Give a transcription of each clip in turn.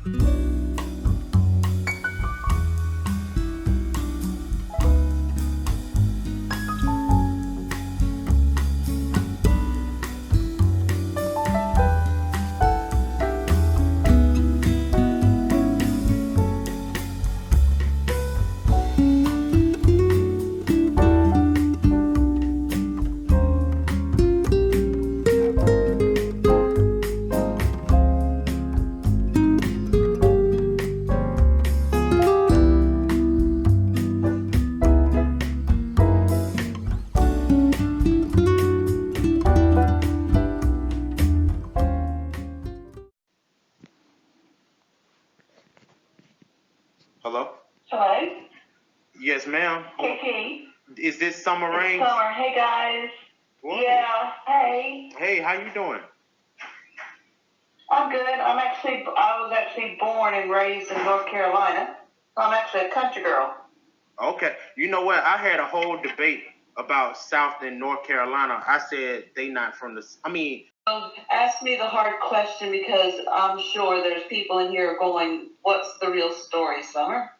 Hello? Hello? Yes, ma'am. KP. Is this Sommer Rains? Summer. Hey, guys. Whoa. Yeah. Hey. Hey, how you doing? I'm good. I was actually born and raised in North Carolina. I'm actually a country girl. Okay. You know what? I had a whole debate about South and North Carolina. I said they not from the... Ask me the hard question because I'm sure there's people in here going, what's the real story, Summer?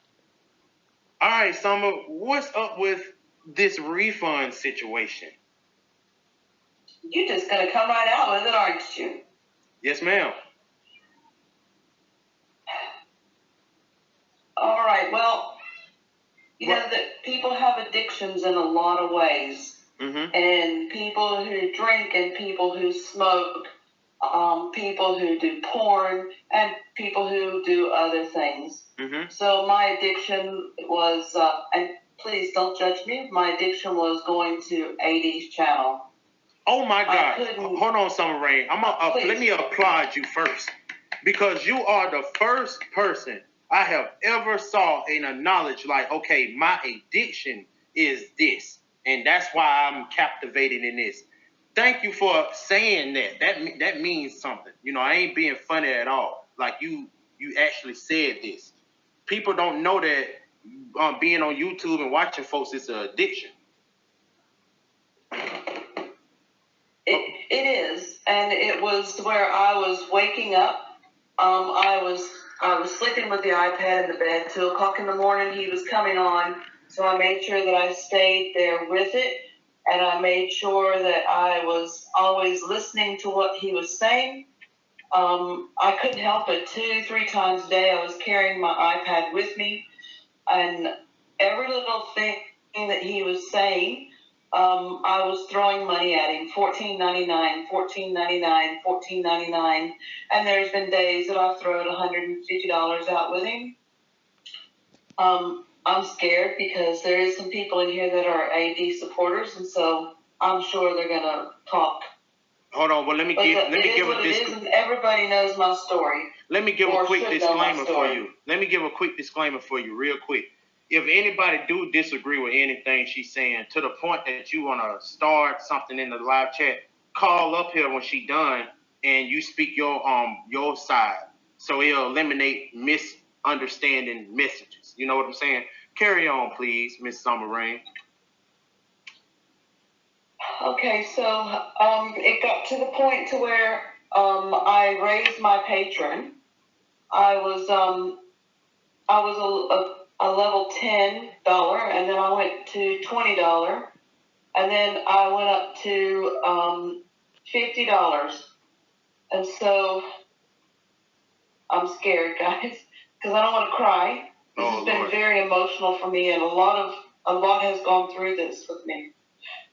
All right, Summer, what's up with this refund situation? You're just going to come right out with it, aren't you? Yes, ma'am. All right. Well, you know that people have addictions in a lot of ways. Mm-hmm. And people who drink and people who smoke, people who do porn, and people who do other things. Mm-hmm. So my addiction was, and please don't judge me, my addiction was going to 80s channel. Oh my God. Hold on, Sommer Rain. Let me applaud you first. Because you are the first person I have ever saw and acknowledged, like, okay, my addiction is this. And that's why I'm captivated in this. Thank you for saying that. That means something. You know, I ain't being funny at all. Like, you actually said this. People don't know that being on YouTube and watching folks is an addiction. It is, and it was where I was waking up. I was sleeping with the iPad in the bed. 2 o'clock in the morning, he was coming on, so I made sure that I stayed there with it, and I made sure that I was always listening to what he was saying. I couldn't help it. 2-3 times a day, I was carrying my iPad with me, and every little thing that he was saying, I was throwing money at him, $14.99, $14.99, $14.99, and there's been days that I've thrown $150 out with him. I'm scared because there is some people in here that are AD supporters, and so I'm sure they're gonna talk. Hold on, well let me give a disclaimer. Everybody knows my story. Let me give a quick disclaimer for you. Let me give a quick disclaimer for you, real quick. If anybody do disagree with anything she's saying, to the point that you want to start something in the live chat, call up here when she done and you speak your side. So it'll eliminate misunderstanding messages. You know what I'm saying? Carry on, please, Miss Sommer Rain. Okay, so it got to the point to where I raised my patron. I was a level $10, and then I went to $20, and then I went up to $50. And so I'm scared, guys, because I don't want to cry. This has been very emotional for me, and a lot has gone through this with me.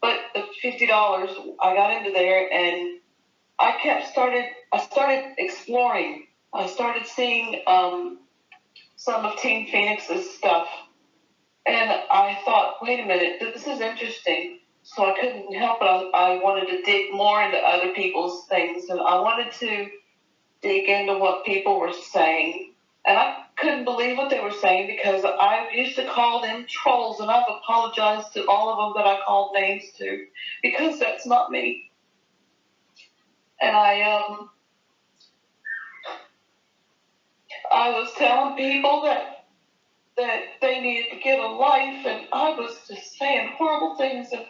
But the $50, I got into there, and I started exploring. I started seeing some of Team Phoenix's stuff. And I thought, wait a minute, this is interesting. So I couldn't help it. I wanted to dig more into other people's things. And I wanted to dig into what people were saying. And I couldn't believe what they were saying because I used to call them trolls. And I've apologized to all of them that I called names to because that's not me. And I was telling people that they needed to get a life, and I was just saying horrible things, and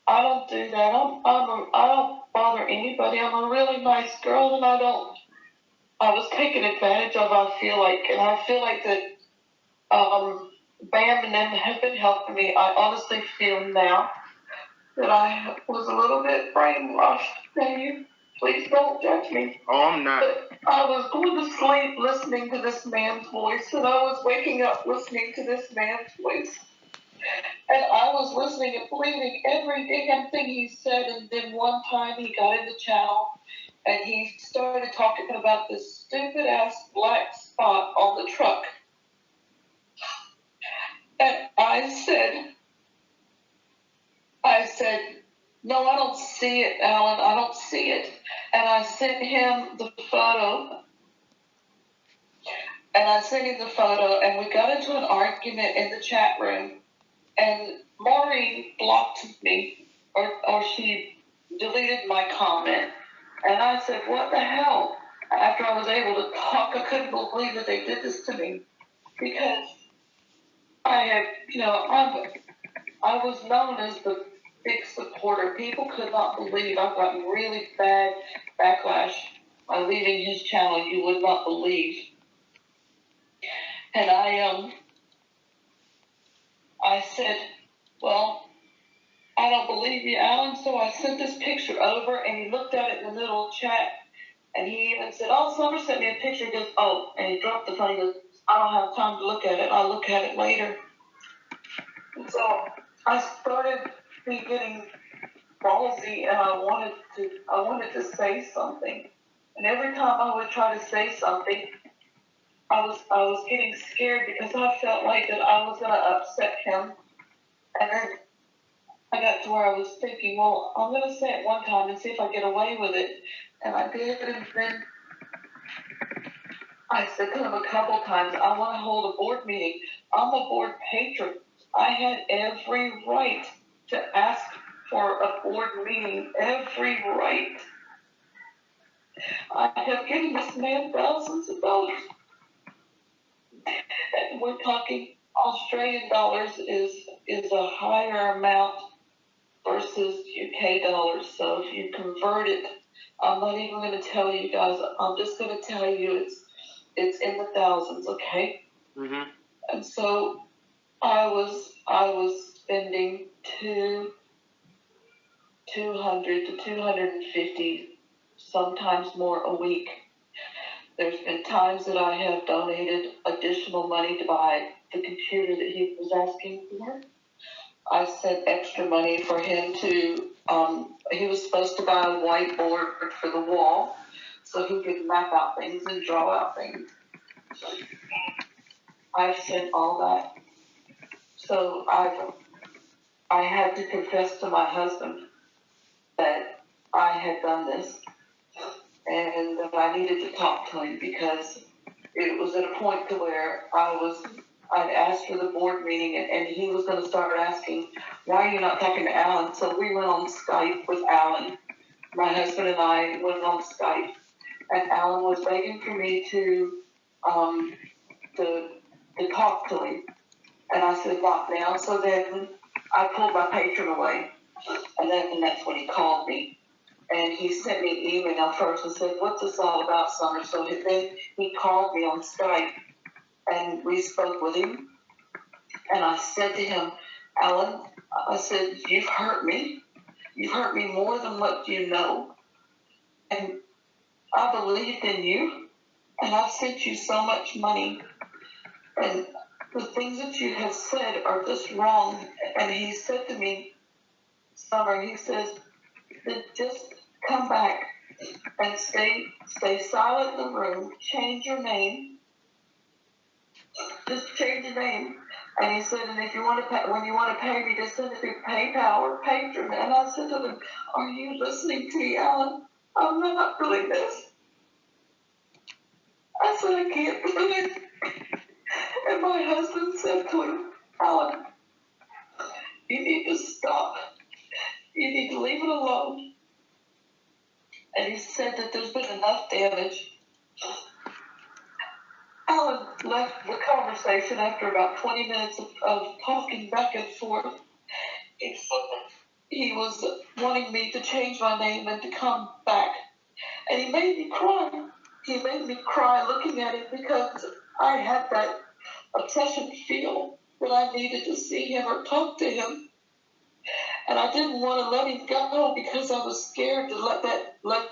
I don't do that. I don't bother anybody. I'm a really nice girl, and I don't I was taken advantage of, I feel like, and I feel like that Bam and them have been helping me. I honestly feel now that I was a little bit brainwashed. Please don't judge me. Oh, I'm not. But I was going to sleep listening to this man's voice, and I was waking up listening to this man's voice. And I was listening and believing every damn thing he said, and then one time he got in the channel, and he started talking about this stupid-ass black spot on the truck. And I said, no, I don't see it, Alan. I don't see it. And I sent him the photo. And we got into an argument in the chat room. And Maureen blocked me, or she deleted my comment. And I said, what the hell? After I was able to talk, I couldn't believe that they did this to me. Because I was known as the big supporter. People could not believe I've gotten really bad backlash by leaving his channel. You would not believe. And I said, well, I don't believe you, Alan. So I sent this picture over, and he looked at it in the middle of chat, and he even said, oh, Sommer sent me a picture. He goes, oh, and he dropped the phone. He goes, I don't have time to look at it. I'll look at it later. And so I started getting ballsy, and I wanted to say something. And every time I would try to say something, I was getting scared because I felt like that I was going to upset him. And then I got to where I was thinking, well, I'm going to say it one time and see if I get away with it. And I did, and then I said to him a couple times, I want to hold a board meeting. I'm a board patron. I had every right to ask for a board meeting. Every right. I have given this man thousands of dollars. And we're talking Australian dollars is a higher amount versus UK dollars. So if you convert it, I'm not even going to tell you guys. I'm just going to tell you it's in the thousands, okay? Mm-hmm. And so I was spending $200 to $250, sometimes more a week. There's been times that I have donated additional money to buy the computer that he was asking for. I sent extra money for him to, he was supposed to buy a whiteboard for the wall so he could map out things and draw out things. I've sent all that. So I had to confess to my husband that I had done this and that I needed to talk to him because it was at a point to where I'd asked for the board meeting and he was going to start asking, why are you not talking to Alan? So we went on Skype with Alan. My husband and I went on Skype, and Alan was begging for me to talk to him. And I said, not now. So then I pulled my patron away, and that's when he called me. And he sent me an email first and said, what's this all about, Sommer? So then he called me on Skype, and we spoke with him. And I said to him, Alan, I said, you've hurt me. You've hurt me more than what you know. And I believed in you, and I've sent you so much money. And the things that you have said are just wrong. And he said to me, Sommer, he says, just come back and stay silent in the room, change your name, just change your name. And he said, and if you want to pay, when you want to pay me, just send it through PayPal or Patreon. And I said to him, are you listening to me, Alan? I'm not doing this. I said, I can't do it. And my husband said to him, Alan, you need to stop. You need to leave it alone. And he said that there's been enough damage. Alan left the conversation after about 20 minutes of talking back and forth. He was wanting me to change my name and to come back. And he made me cry. he made me cry looking at him because I had that obsession feel that I needed to see him or talk to him. And I didn't want to let him go because I was scared to let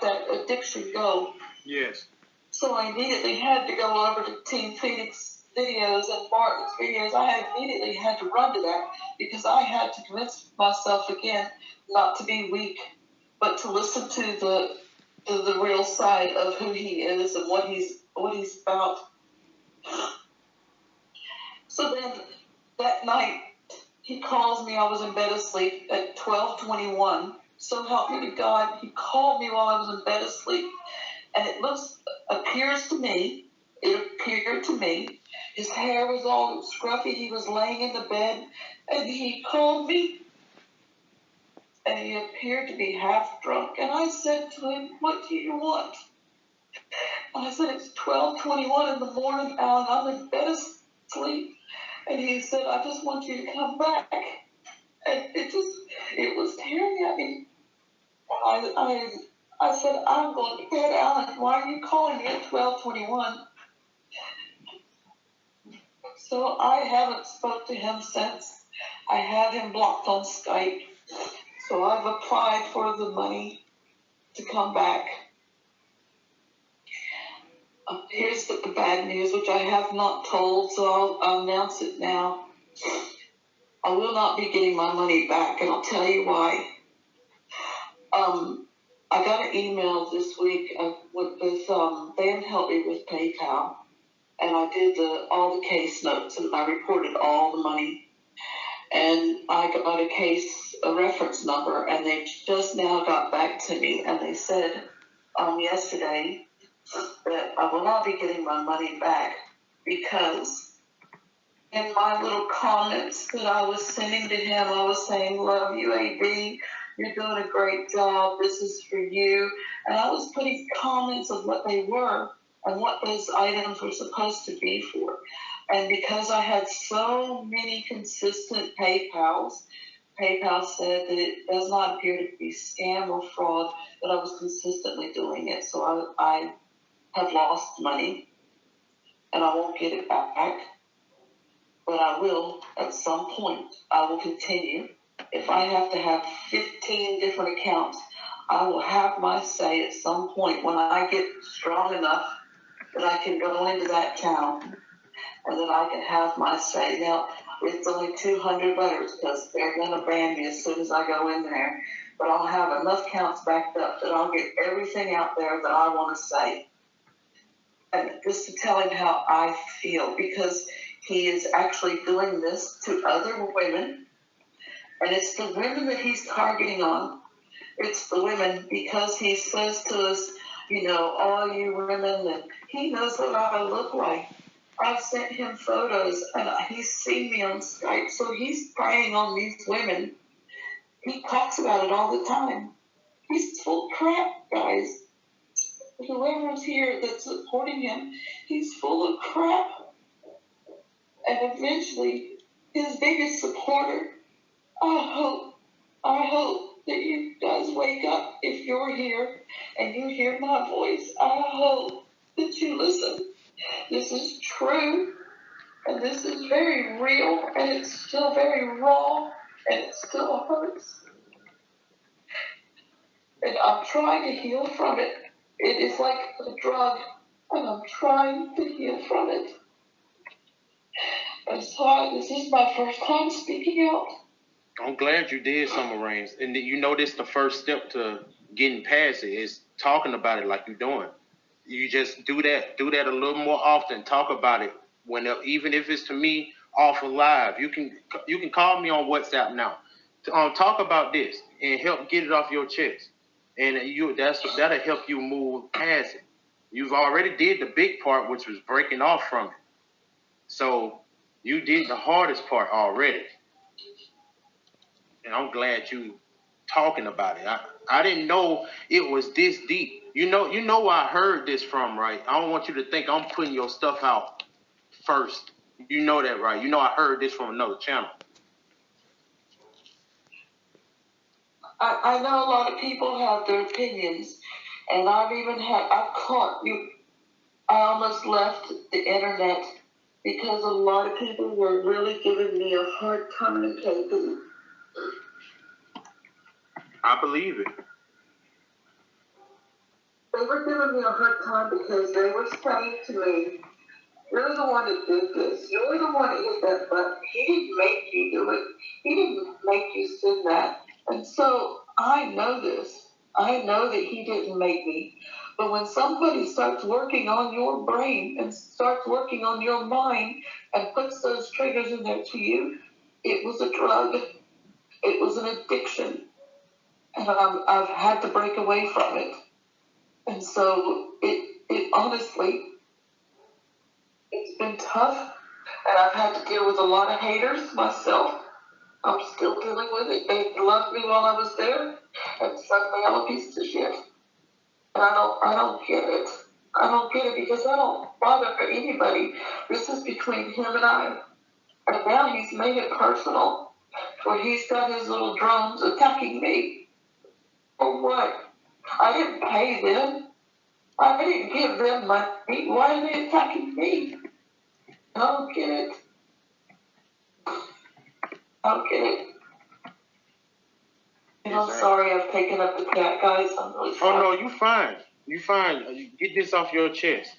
that addiction go. Yes. So I immediately had to go over to Team Phoenix videos and Martin's videos. I immediately had to run to that because I had to convince myself again not to be weak, but to listen to the real side of who he is and what he's about. So then that night he calls me. I was in bed asleep at 12:21. So help me to God. He called me while I was in bed asleep, and it appeared to me, his hair was all scruffy. He was laying in the bed, and he called me, and he appeared to be half drunk. And I said to him, "What do you want?" And I said, "It's 12:21 in the morning, Alan. I'm in bed asleep." And he said, "I just want you to come back." And it was tearing at me. I said, "I'm going to bed, Alan. Why are you calling me at 12:21? So I haven't spoke to him since. I have him blocked on Skype. So I've applied for the money to come back. Here's the bad news, which I have not told, so I'll announce it now. I will not be getting my money back, and I'll tell you why. I got an email this week with they helped me with PayPal, and I did all the case notes, and I reported all the money. And I got a reference number, and they just now got back to me, and they said yesterday that I will not be getting my money back because in my little comments that I was sending to him, I was saying, "Love you, AB. You're doing a great job. This is for you." And I was putting comments of what they were and what those items were supposed to be for. And because I had so many consistent PayPal said that it does not appear to be scam or fraud, that I was consistently doing it. So I have lost money, and I won't get it back. But I will at some point. I will continue. If I have to have 15 different accounts, I will have my say at some point when I get strong enough that I can go into that town and that I can have my say. Now, it's only 200 letters because they're going to ban me as soon as I go in there. But I'll have enough counts backed up that I'll get everything out there that I want to say. And just to tell him how I feel, because he is actually doing this to other women. And it's the women that he's targeting on. It's the women because he says to us, all you women, and he knows what I look like. I've sent him photos, and he's seen me on Skype, so he's preying on these women. He talks about it all the time. He's full of crap, guys. Whoever's here that's supporting him, he's full of crap. And eventually, his biggest supporter, I hope that you guys wake up if you're here and you hear my voice. I hope that you listen. This is true, and this is very real, and it's still very raw, and it still hurts. And I'm trying to heal from it. It is like a drug, and I'm trying to heal from it. And so this is my first time speaking out. I'm glad you did, Sommer Rains. And this the first step to getting past it is talking about it like you're doing. You just do that a little more often. Talk about it even if it's to me off of live. You can call me on WhatsApp now. Talk about this and help get it off your chest. And that'll help you move past it. You've already did the big part, which was breaking off from it. So you did the hardest part already. And I'm glad you talking about it. I didn't know it was this deep. You know where I heard this from, right? I don't want you to think I'm putting your stuff out first. You know that, right? I heard this from another channel. I know a lot of people have their opinions, and I've caught you I almost left the internet because a lot of people were really giving me a hard time, KP. I believe it. They were giving me a hard time because they were saying to me, "You're the one that did this. You're the one that hit that button. He didn't make you do it. He didn't make you send that." And so I know this. I know that he didn't make me. But when somebody starts working on your brain and starts working on your mind and puts those triggers in there to you, it was a drug. It was an addiction. And I've had to break away from it. And so it honestly, it's been tough, and I've had to deal with a lot of haters myself. I'm still dealing with it. They loved me while I was there, and suddenly I'm a piece of shit. And I don't get it. I don't get it because I don't bother for anybody. This is between him and I. And now he's made it personal, where he's got his little drones attacking me. For what? I didn't pay them. I didn't give them money. Why are they attacking me? I don't get it. I don't get it. And I'm sorry I've taken up the cat, guys. I'm really sorry. Oh, no, you fine. You fine. Get this off your chest.